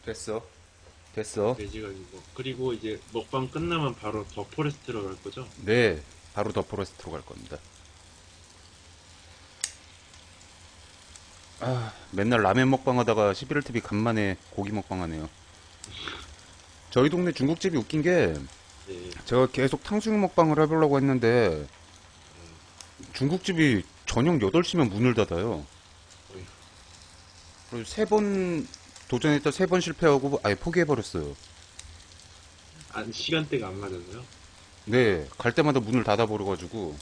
됐어. 됐어. 돼지가지고. 그리고 이제 먹방 끝나면 바로 더 포레스트로 갈 거죠? 네. 바로 더 포레스트로 갈 겁니다. 아, 맨날 라면 먹방 하다가 11월 TV 간만에 고기 먹방 하네요. 저희 동네 중국집이 웃긴 게 네. 제가 계속 탕수육 먹방을 해보려고 했는데 네. 중국집이 저녁 8시면 문을 닫아요. 어휴. 그래서 3번 도전했다 3번 실패하고 아예 포기해버렸어요. 시간대가 안 맞아서요? 네, 갈 때마다 문을 닫아버려가지고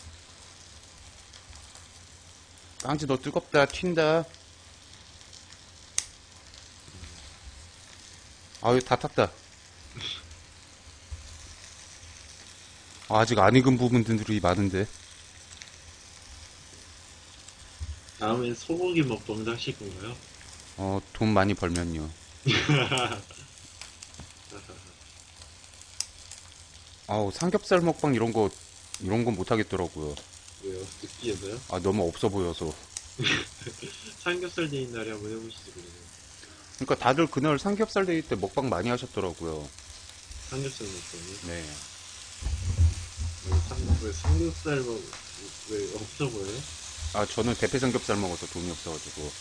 깡지 너 뜨겁다 튄다. 아유 다 탔다. 아직 안 익은 부분들이 많은데. 다음엔 소고기 먹방도 하실 건가요? 돈 많이 벌면요. 아우 삼겹살 먹방 이런 건 못 하겠더라고요. 왜요? 느끼해서요? 아 너무 없어 보여서. 삼겹살 데이 날에 한번 해보시죠, 그러면. 그러니까 다들 그날 삼겹살 데이 때 먹방 많이 하셨더라고요. 삼겹살 먹방이요? 네. 왜 삼겹살 왜 없어 보여요? 아 저는 대패 삼겹살 먹어서 돈이 없어가지고.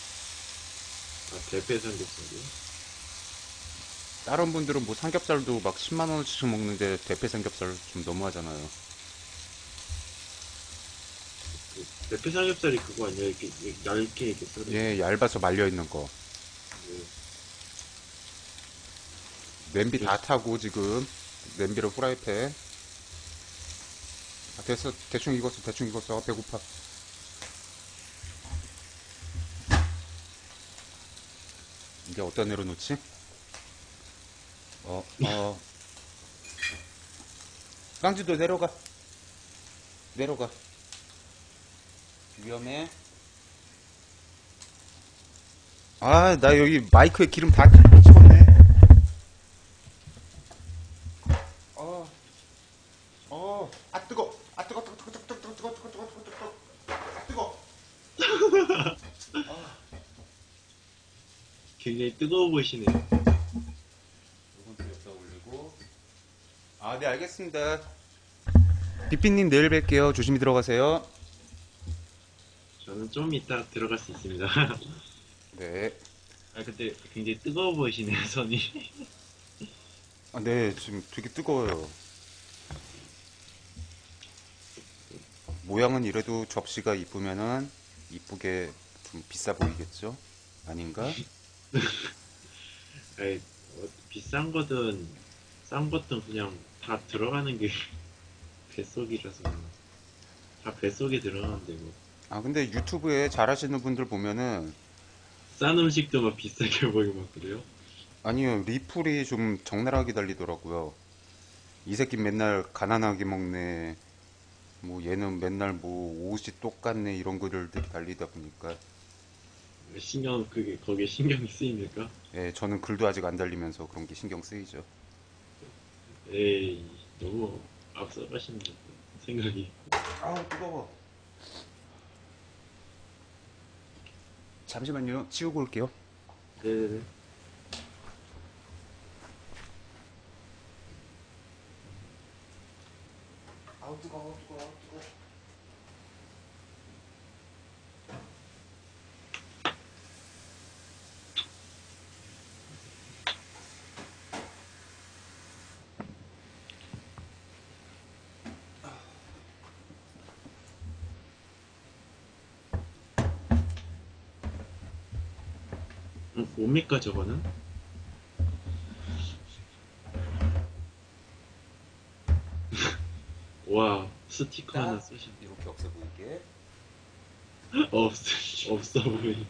아, 대패 삼겹살이요? 다른 분들은 뭐 삼겹살도 막 10만 원어치씩 먹는데 대패 삼겹살 좀 너무하잖아요. 대패 삼겹살이 그거 아니야? 이렇게 얇게 이렇게 썰어 있는 예, 거. 얇아서 말려 있는 거. 네. 냄비 그, 다 타고 지금 냄비로 후라이팬. 아, 됐어. 대충 익었어. 대충 익었어. 아, 배고파. 이제 어디다 내려놓지? 어, 어. 깡지도 내려가. 내려가. 위험해. 아, 나 여기 마이크에 기름 다 미쳤네. 어, 아, 뜨거. 아, 뜨거, 뜨거, 뜨거, 뜨거, 뜨거, 뜨거, 뜨거, 뜨거, 뜨거, 뜨거, 아, 뜨거. 굉장히 뜨거워 보이시네요. 이건 또 여기다 올리고. 아, 네, 알겠습니다. 비피님 내일 뵐게요. 조심히 들어가세요. 저는 좀 이따 들어갈 수 있습니다. 네. 아, 근데 굉장히 뜨거워 보이시네요, 손이. 아, 네, 지금 되게 뜨거워요. 모양은 이래도 접시가 이쁘면은 이쁘게 좀 비싸 보이겠죠? 아닌가? 아이, 비싼 거든, 싼 거든 그냥 다 들어가는 게 뱃속이라서. 다 뱃속에 들어가는데 뭐. 아, 근데 유튜브에 잘하시는 분들 보면은 싼 음식도 막 비싸게 보이고 막 그래요? 아니요, 리플이 좀 적나라하게 달리더라고요. 이 새끼 맨날 가난하게 먹네. 뭐 얘는 맨날 뭐 옷이 똑같네 이런 글들이 달리다 보니까 거기에 신경이 쓰입니까? 예, 저는 글도 아직 안 달리면서 그런 게 신경 쓰이죠. 에이, 너무 앞서가시는 생각이. 아우 뜨거워. 잠시만요. 치우고 올게요. 네네네. 아우 뜨거워 뜨거워 뜨거워. 뭡니까, 저거는? 와, 스티커 하나 자, 쓰신. 이렇게 없어 보이게. 없, 없어 보이게.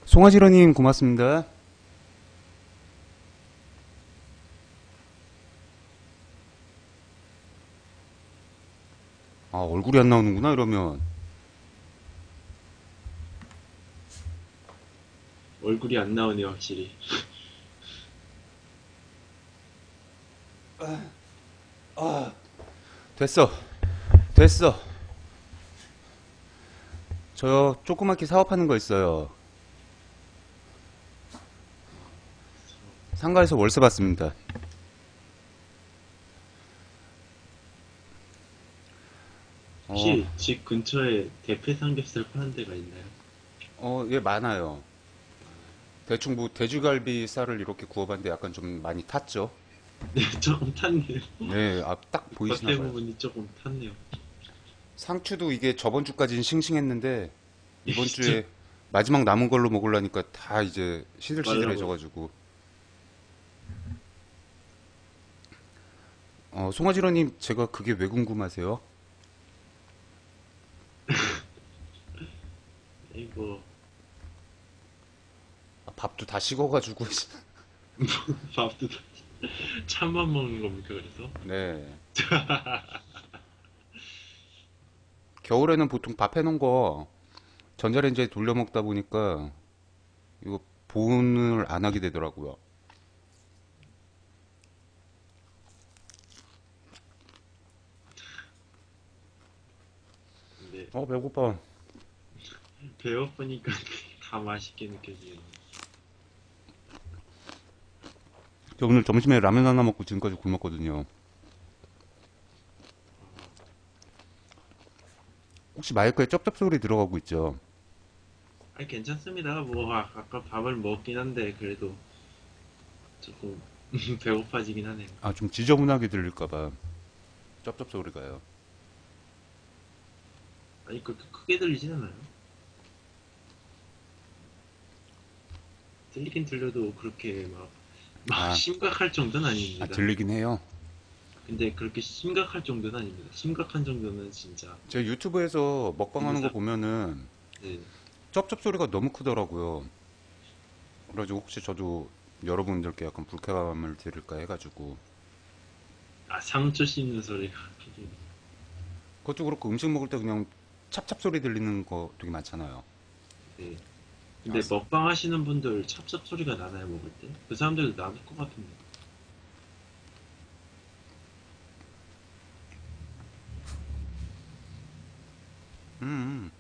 송아지러님 고맙습니다. 아 얼굴이 안 나오는구나 이러면. 얼굴이 안 나오네, 확실히. 됐어. 됐어. 저 조그맣게 사업하는 거 있어요. 상가에서 월세 받습니다. 어, 혹시 집 근처에 대패 삼겹살 파는 데가 있나요? 예, 많아요. 대충 뭐 돼지갈비 쌀을 이렇게 구워봤는데 약간 좀 많이 탔죠? 네, 조금 탔네요. 네, 딱 보이시나 겉에 봐요. 부분이 조금 탔네요. 상추도 이게 저번 주까지는 싱싱했는데 이번 진짜 주에 마지막 남은 걸로 먹으려니까 다 이제 말라버려. 시들시들해져가지고. 송하지로님, 제가 그게 왜 궁금하세요? 이거 밥도 다 식어가지고. 밥도 찬밥 먹는 겁니까, 그래서? 네. 겨울에는 보통 밥 해놓은 거 전자레인지에 돌려 먹다 보니까 이거 보온을 안 하게 되더라고요. 근데 배고파. 배고프니까 다 맛있게 느껴지네요. 저 오늘 점심에 라면 하나 먹고 지금까지 굶었거든요. 혹시 마이크에 쩝쩝 소리 들어가고 있죠? 아니, 괜찮습니다. 뭐, 아까 밥을 먹긴 한데, 그래도 조금 배고파지긴 하네요. 좀 지저분하게 들릴까봐 쩝쩝 소리가요. 아니, 그렇게 크게 들리진 않아요. 들리긴 들려도 그렇게 막 아, 심각할 정도는 아닙니다. 들리긴 해요. 근데 그렇게 심각할 정도는 아닙니다. 심각한 정도는 진짜 제 유튜브에서 먹방하는 거 이부작. 보면은 네. 쩝쩝 소리가 너무 크더라고요. 그래가지고 혹시 저도 여러분들께 약간 불쾌감을 드릴까 해가지고. 상추 씹는 소리가. 그것도 그렇고 음식 먹을 때 그냥 찹찹 소리 들리는 거 되게 많잖아요. 네. 아, 근데 먹방 하시는 분들 찹찹 소리가 나나요, 먹을 때? 그 사람들도 나을 것 같은데. 음,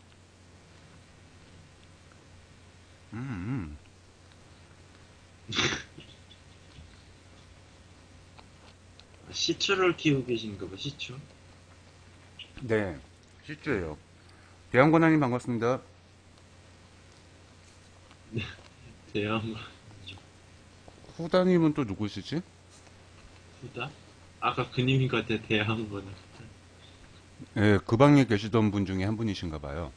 음, 음. 시추를 키우고 계신가 봐, 시추? 네, 실주예요. 대한권아님 반갑습니다. 대형 후다님은 또 누구시지? 후다? 아까 그님인 것 같아, 대형 거는. 예, 그 방에 계시던 분 중에 한 분이신가 봐요.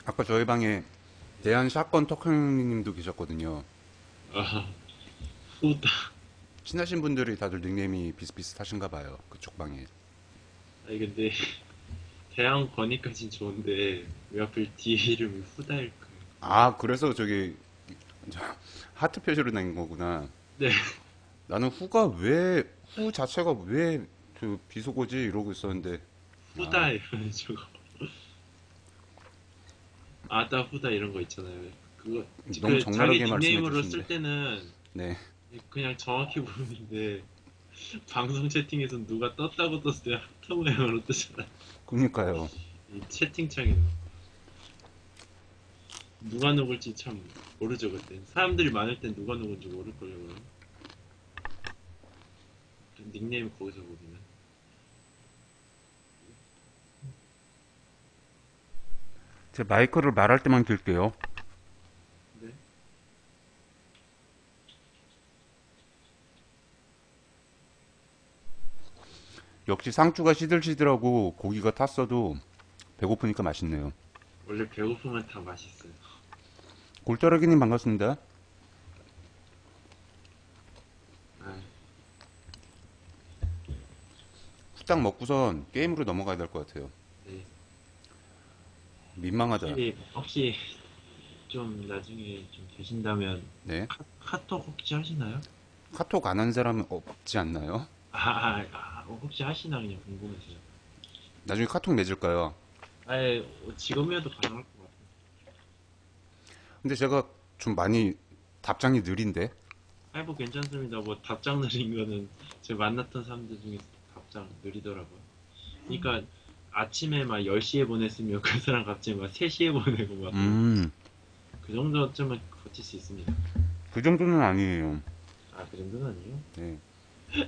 아까 저희 방에 대한 샷건 턱형님도 계셨거든요. 아, 후다. 친하신 분들이 다들 닉네임이 비슷비슷하신가 봐요. 그쪽 방에. 아니, 근데 대형 거니까진 좋은데 왜 하필 뒤에 이름이 후다일까요? 그래서 저기 하트 표시로 낸 거구나. 네, 나는 후 자체가 왜 그 비속어지 이러고 있었는데, 아, 후다 이러면 저거. 아따 후다 이런 거 있잖아요. 그거 너무 그 자기 적나라하게 말씀해 닉네임으로 쓸 주시는데. 때는 네, 그냥 정확히 부르는데 방송 채팅에서 누가 떴다고 떴을 때 하트 모양으로 뜨잖아. 그러니까요. 이 채팅창에는 누가 누굴지 참 모르죠 그때. 사람들이 많을 땐 누가 누군지 모를걸요 그럼. 닉네임 거기서 보면. 제 마이크를 말할 때만 킬게요. 네. 역시 상추가 시들시들하고 고기가 탔어도 배고프니까 맛있네요. 원래 배고프면 다 맛있어요. 골짜기님 반갑습니다. 아, 후딱 먹고선 게임으로 넘어가야 될 것 같아요. 네. 민망하다. 혹시 좀 나중에 좀 되신다면 네. 카톡 혹시 하시나요? 카톡 안 한 사람은 없지 않나요? 혹시 하시나 그냥 궁금해서요. 나중에 카톡 맺을까요? 지금이라도 가능할 것 같아요. 근데 제가 좀 많이 답장이 느린데? 아이 뭐 괜찮습니다. 뭐 답장 느린 거는 제가 만났던 사람들 중에서 답장 느리더라고요. 그러니까 아침에 막 10시에 보냈으면 그 사람 갑자기 막 3시에 보내고 막 음, 그 정도쯤은 버틸 수 있습니다. 그 정도는 아니에요. 아, 그 정도는 아니에요? 네.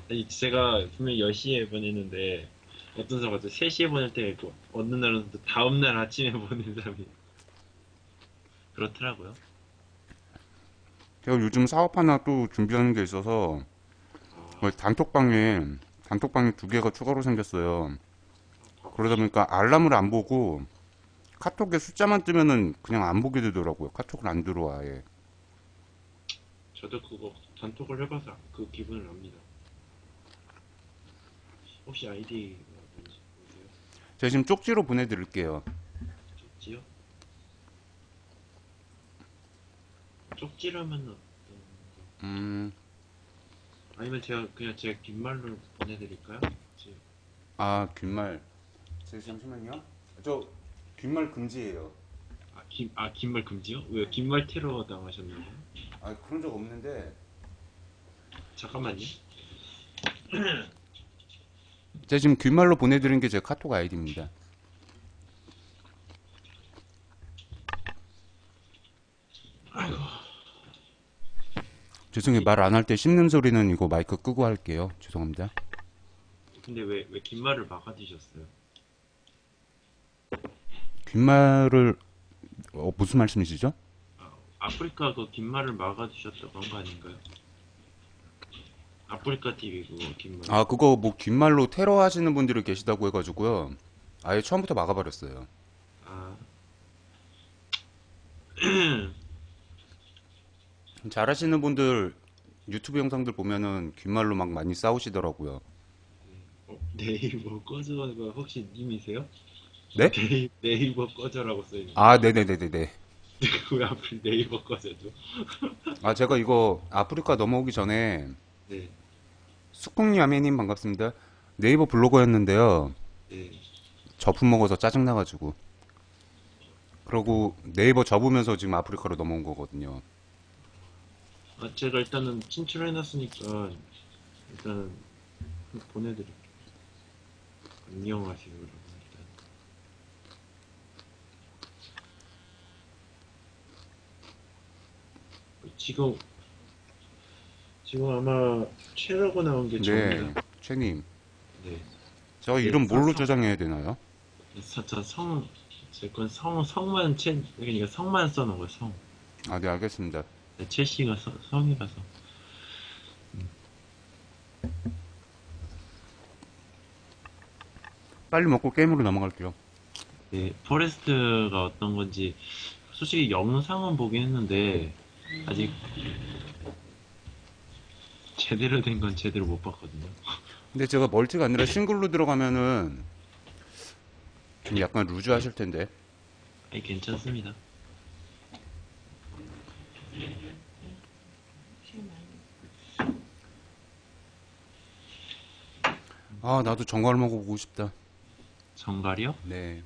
아니, 제가 분명히 10시에 보냈는데 어떤 사람 갑자기 3시에 보낼 때가 있고 어느 날은 또 다음날 아침에 보낸 사람이 그렇더라고요. 제가 요즘 사업 하나 또 준비하는 게 있어서 아, 거의 단톡방이 두 개가 추가로 생겼어요. 그러다 보니까 알람을 안 보고 카톡에 숫자만 뜨면은 그냥 안 보게 되더라고요. 카톡을 안 들어와, 아예. 저도 그거 단톡을 해봐서 그 기분을 압니다. 혹시 아이디가 뭔지 보세요? 제가 지금 쪽지로 보내드릴게요. 쪽지요? 쪽지라면 어떤 음, 아니면 제가 긴 말로 보내드릴까요? 아, 귓말. 잠시만요. 저 귓말 금지예요. 긴 말 금지요? 왜요? 긴 말 테러 당하셨나요? 아, 그런 적 없는데. 잠깐만요. 제가 지금 귓말로 보내드린 게 제 카톡 아이디입니다. 죄송해요. 말 안 할 때 씹는 소리는 이거 마이크 끄고 할게요. 죄송합니다. 근데 왜 긴 말을 막아주셨어요? 귓말을, 무슨 말씀이시죠? 아프리카 그 긴 말을 막아주셨다고 한 거 아닌가요? 아프리카 TV 그거 긴 말. 아, 그거 뭐 귓말로 테러 하시는 분들이 계시다고 해가지고요. 아예 처음부터 막아버렸어요. 아, 잘하시는 분들 유튜브 영상들 보면은 귓말로 막 많이 싸우시더라고요. 네이버 꺼져가 혹시 님이세요? 네? 네이버 꺼져라고 써있는. 아, 네네네네네. 왜 하필 네이버 꺼져죠? 아, 제가 이거 아프리카 넘어오기 전에 네, 숙국야매님 반갑습니다. 네이버 블로거였는데요. 네. 접품 먹어서 짜증나가지고. 그러고 네이버 접으면서 지금 아프리카로 넘어온 거거든요. 제가 일단은 친출해놨으니까 일단은 보내드릴게요. 안녕하세요, 여러분. 일단. 지금 지금 아마 최라고 나온 게 네, 접니다. 최님. 네. 저 네, 이름 뭘로 저장해야 되나요? 저 제 건 성만 그러니까 성만 써놓은 거예요, 성. 아, 네, 알겠습니다. 네, 최 씨가 성이라서. 빨리 먹고 게임으로 넘어갈게요. 네, 포레스트가 어떤 건지, 솔직히 영상은 보긴 했는데, 아직 제대로 된 건 제대로 못 봤거든요. 근데 제가 멀티가 아니라 싱글로 들어가면은 좀 약간 루즈 하실 텐데. 아니, 괜찮습니다. 아, 나도 정갈 먹어보고 싶다. 정갈이요? 네.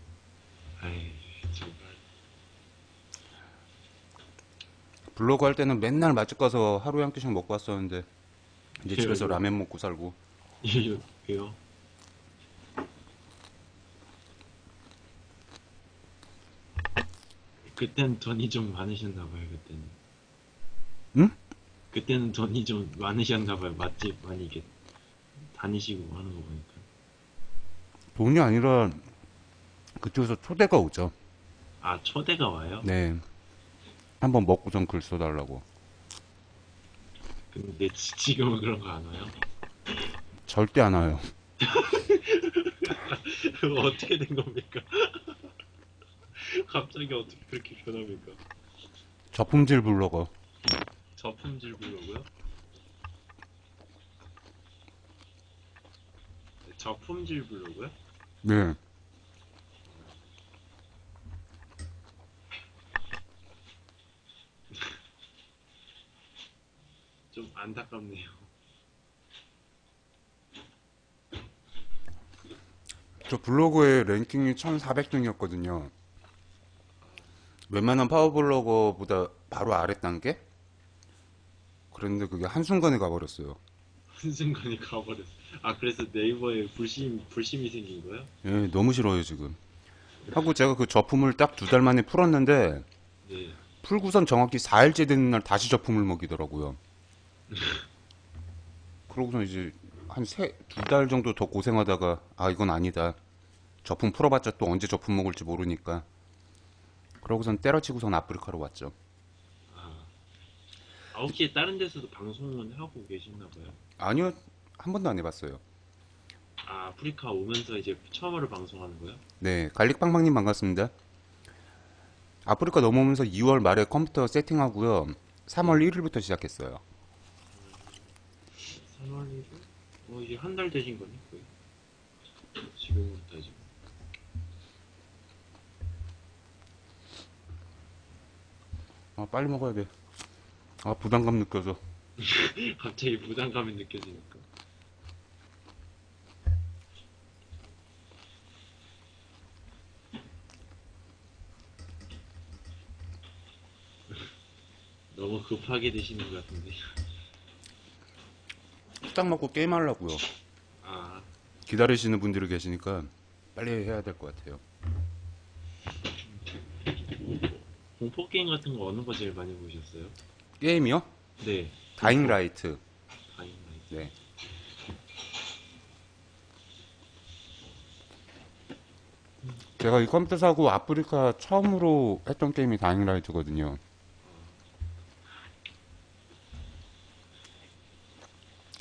아이, 정갈. 블로그 할 때는 맨날 맛집 가서 하루에 한 끼씩 먹고 왔었는데, 이제 집에서 라면 먹고 살고. 왜요? 그땐 돈이 좀 많으셨나봐요, 그때는. 응? 그때는 돈이 좀 많으셨나봐요, 맛집 많이 이게 다니시고 하는 거 보니까. 돈이 아니라 그쪽에서 초대가 오죠. 아, 초대가 와요? 네. 한번 먹고 좀 글 써달라고. 근데 지금은 그런 거 안 와요? 절대 안 와요. 그거 어떻게 된 겁니까? 갑자기 어떻게 그렇게 변합니까? 저품질 블로거. 저품질 블로그요? 저품질 블로그요? 네. 좀 안타깝네요. 저 블로그의 랭킹이 1400등이었거든요. 웬만한 파워블로거보다 바로 아래 단계? 그랬는데 그게 한순간에 가버렸어요. 한순간에 가버렸어. 아, 그래서 네이버에 불심이 생긴 거야? 예, 너무 싫어요, 지금. 하고 제가 그 저품을 딱 2달 만에 풀었는데, 네. 풀고선 정확히 4일째 되는 날 다시 저품을 먹이더라고요. 그러고서 이제 한 2달 정도 더 고생하다가, 아, 이건 아니다. 저품 풀어봤자 또 언제 저품 먹을지 모르니까. 그러고선 때려치고선 아프리카로 왔죠. 아, 아, 혹시 다른 데서도 방송은 하고 계셨나 봐요? 아니요, 한 번도 안 해봤어요. 아, 아프리카 오면서 이제 처음으로 방송하는 거예요? 네, 갈릭빵빵님 반갑습니다. 아프리카 넘어오면서 2월 말에 컴퓨터 세팅하고요. 네. 3월 1일부터 시작했어요. 3월 1일? 이제 한 달 되신 거네, 거의. 지금부터 지금. 아, 빨리 먹어야 돼. 아, 부담감 느껴져. 갑자기 부담감이 느껴지니까. 너무 급하게 드시는 것 같은데. 딱 먹고 게임하려고요. 아, 기다리시는 분들이 계시니까 빨리 해야 될 것 같아요. 공포 게임 같은 거 어느 거 제일 많이 보셨어요? 게임이요? 네. 다잉 공포, 라이트. 다행이다. 네. 제가 이 컴퓨터 사고 아프리카 처음으로 했던 게임이 다잉 라이트거든요.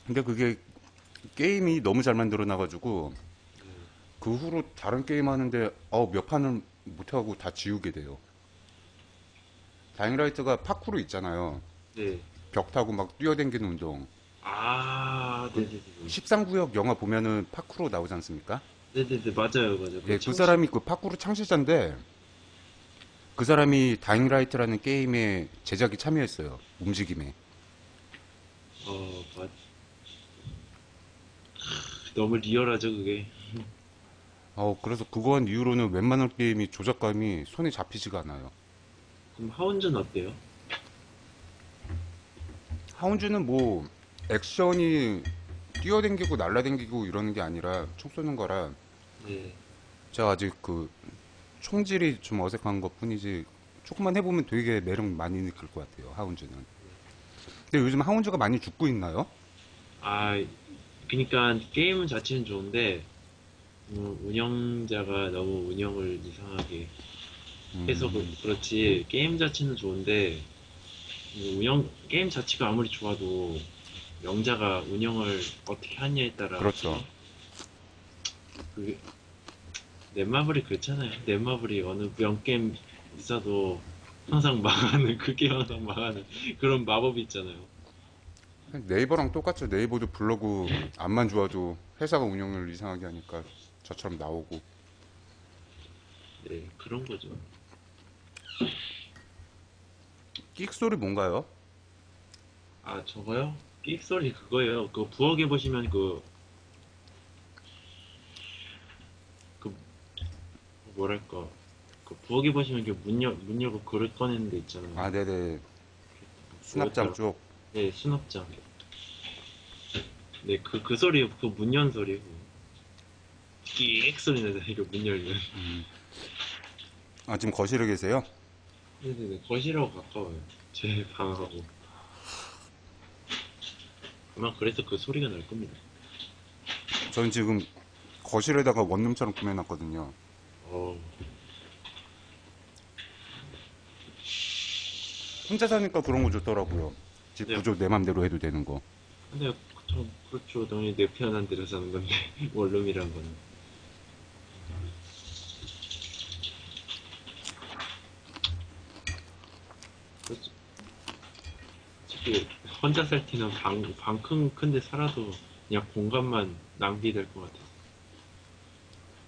근데 그게 게임이 너무 잘 만들어놔가지고 그 후로 다른 게임 하는데 몇 판을 못하고 다 지우게 돼요. 다잉 라이트가 파쿠르 있잖아요. 네. 벽 타고 막 뛰어댕기는 운동. 아, 그 네네네. 13구역 영화 보면은 파쿠르 나오지 않습니까? 네네네, 맞아요, 맞아요. 예, 그 사람이 그 파쿠르 창시자인데 그 사람이 다잉 라이트라는 게임에 제작에 참여했어요. 움직임에. 맞, 너무 리얼하죠, 그게. 그래서 그거 한 이후로는 웬만한 게임이 조작감이 손에 잡히지가 않아요. 그럼 하운전 어때요? 하운즈는 뭐 액션이 뛰어댕기고 날라댕기고 이러는 게 아니라 총 쏘는 거라 네. 제가 아직 그 총질이 좀 어색한 것 뿐이지 조금만 해보면 되게 매력 많이 느낄 것 같아요. 하운즈는. 근데 요즘 하운즈가 많이 죽고 있나요? 아, 그니까 게임 자체는 좋은데, 운영자가 너무 운영을 이상하게 해서 그렇지, 게임 자체는 좋은데, 게임 자체가 아무리 좋아도, 영자가 운영을 어떻게 하냐에 따라, 그렇죠. 그, 넷마블이 그렇잖아요. 넷마블이 어느 명게임 있어도 항상 망하는, 그 게임 항상 망하는 그런 마법이 있잖아요. 네이버랑 똑같죠. 네이버도 블로그 안만 좋아도 회사가 운영을 이상하게 하니까 저처럼 나오고. 네, 그런 거죠. 끽 소리 뭔가요? 아, 저거요? 끽소리 그거예요. 그 부엌에 보시면 그, 뭐랄까. 그 부엌에 보시면 문 열고 그릇 꺼내는 데 있잖아요. 아, 네네. 수납장 그것처럼. 쪽. 네, 수납장. 네, 그 소리, 그 문 연 소리. 끽 소리 나잖아요. 이거 문 열면. 아, 지금 거실에 계세요? 네네네. 거실하고 가까워요. 제 방하고. 아마 그래서 그 소리가 날 겁니다. 저는 지금 거실에다가 원룸처럼 꾸며놨거든요. 어, 혼자 사니까 그런 거 좋더라고요. 집 네. 구조 내 맘대로 해도 되는 거. 근데 저 그렇죠. 당연히 내 편한 데로 사는 건데 원룸이란 거는. 그렇죠. 솔직히 혼자 살 때는 방 큰데 살아도 그냥 공간만 낭비될 것 같아서.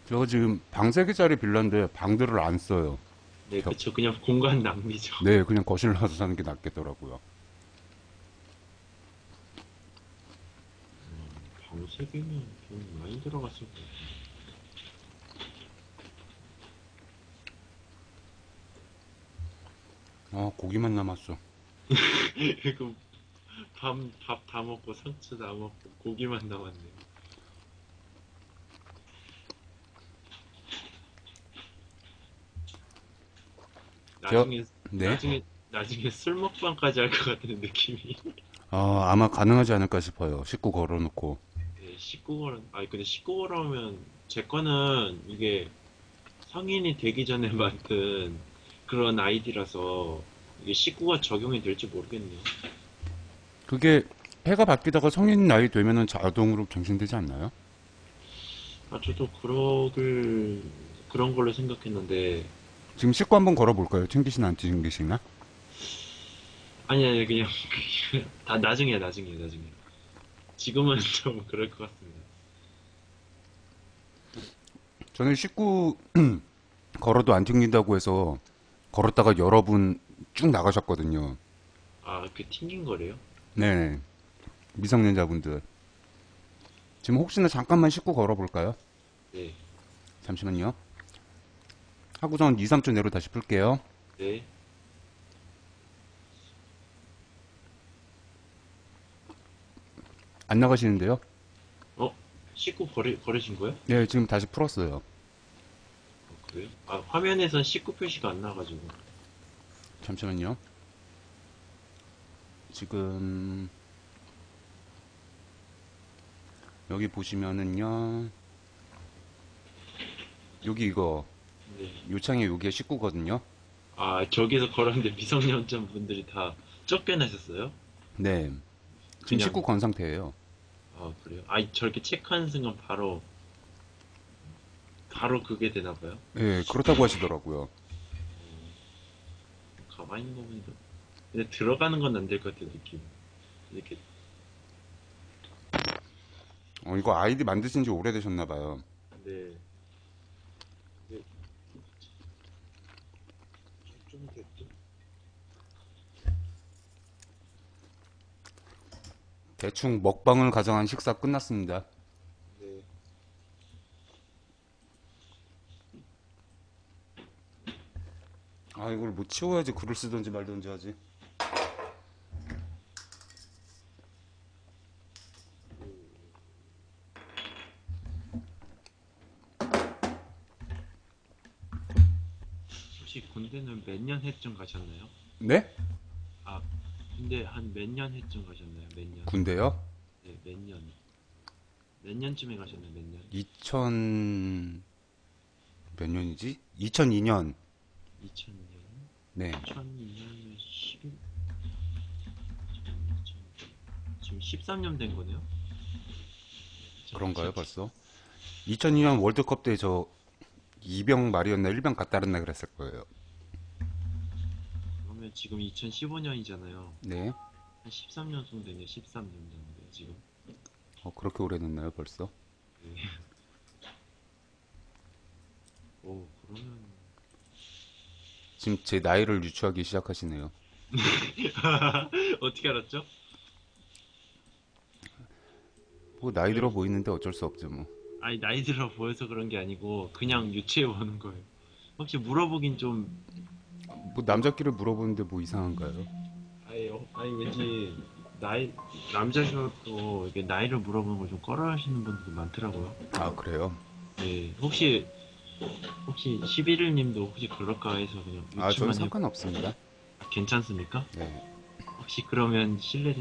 저 지금 방 3개짜리 빌라인데 방들을 안 써요. 네, 벽. 그쵸. 그냥 공간 낭비죠. 네, 그냥 거실 나와서 사는 게 낫겠더라고요. 방 3개면 좀 많이 들어갔을 것 같아요. 고기만 남았어. 그 밥 다 먹고 상추 다 먹고 고기만 남았네요. 제가, 나중에 네. 나중에 술 먹방까지 할 것 같은 느낌이. 아마 가능하지 않을까 싶어요. 식구 걸어놓고. 네, 19걸 아니 근데 19걸하면 제 거는 이게 성인이 되기 전에 만든 그런 아이디라서 이게 19가 적용이 될지 모르겠네요. 그게 해가 바뀌다가 성인 나이 되면은 자동으로 갱신되지 않나요? 아 저도 그런 걸로 생각했는데 지금 식구 한번 걸어볼까요? 챙기시나 안 챙기시나? 아니 그냥 다 나중에 지금은 좀 그럴 것 같습니다. 저는 식구 걸어도 안 챙긴다고 해서 걸었다가 여러분 쭉 나가셨거든요. 아 그 튕긴 거래요? 네. 미성년자분들. 지금 혹시나 잠깐만 식구 걸어볼까요? 네, 잠시만요. 하고선 2, 3초 내로 다시 풀게요. 네. 안 나가시는데요? 어? 19 버리신 거예요? 네, 지금 다시 풀었어요. 그래요? 아 화면에선 19 표시가 안 나가지고. 잠시만요. 지금 여기 보시면은요. 여기 이거 네. 요창에 여기에 19거든요. 아 저기서 걸었는데 미성년자 분들이 다 쫓겨나셨어요? 네. 지금 그냥 19 건 상태예요. 아 그래요? 아 저렇게 체크하는 순간 바로 그게 되나 봐요? 네, 그렇다고 하시더라고요. 가만히 있는 거 보니까 근데 들어가는 건 안 될 것 같아요 느낌. 이렇게 이거 아이디 만드신 지 오래되셨나봐요. 네. 네. 좀 됐죠? 대충 먹방을 가정한 식사 끝났습니다. 네. 아, 이걸 뭐 치워야지 글을 쓰든지 말든지 하지. 혹시 군대는 몇 년 해쯤 가셨나요? 네? 아 군대 한 몇 년 해쯤 가셨나요? 몇 년? 군대요? 네, 몇 년? 몇 년쯤에 가셨나요? 몇 년? 2000, 몇 년이지? 2002년. 2002년? 네, 2002년이면 11, 지금 13년 된 거네요? 그런가요, 벌써? 2002년 월드컵 때 저 이병 말이었나 일병 갔다 왔나 그랬을 거예요. 그러면 지금 2015년이잖아요. 네. 한 13년 정도 되네요. 13년 정도 지금. 그렇게 오래 됐나요, 벌써? 네. 오, 그러면 지금 제 나이를 유추하기 시작하시네요. 어떻게 알았죠? 뭐 나이 들어 보이는데 어쩔 수 없죠, 뭐. 아니 나이 들어 보여서 그런 게 아니고 그냥 유추해 보는 거예요. 혹시 물어보긴 좀 뭐 남자끼리 물어보는데 뭐 이상한가요? 아니 왠지 나이 남자셔도 이게 나이를 물어보는 걸 좀 꺼려하시는 분들도 많더라고요. 아, 그래요? 네, 혹시 11일님도 혹시 그럴까 해서 그냥 아, 저는 유추만 해. 상관없습니다. 괜찮습니까? 네. 혹시 그러면 실례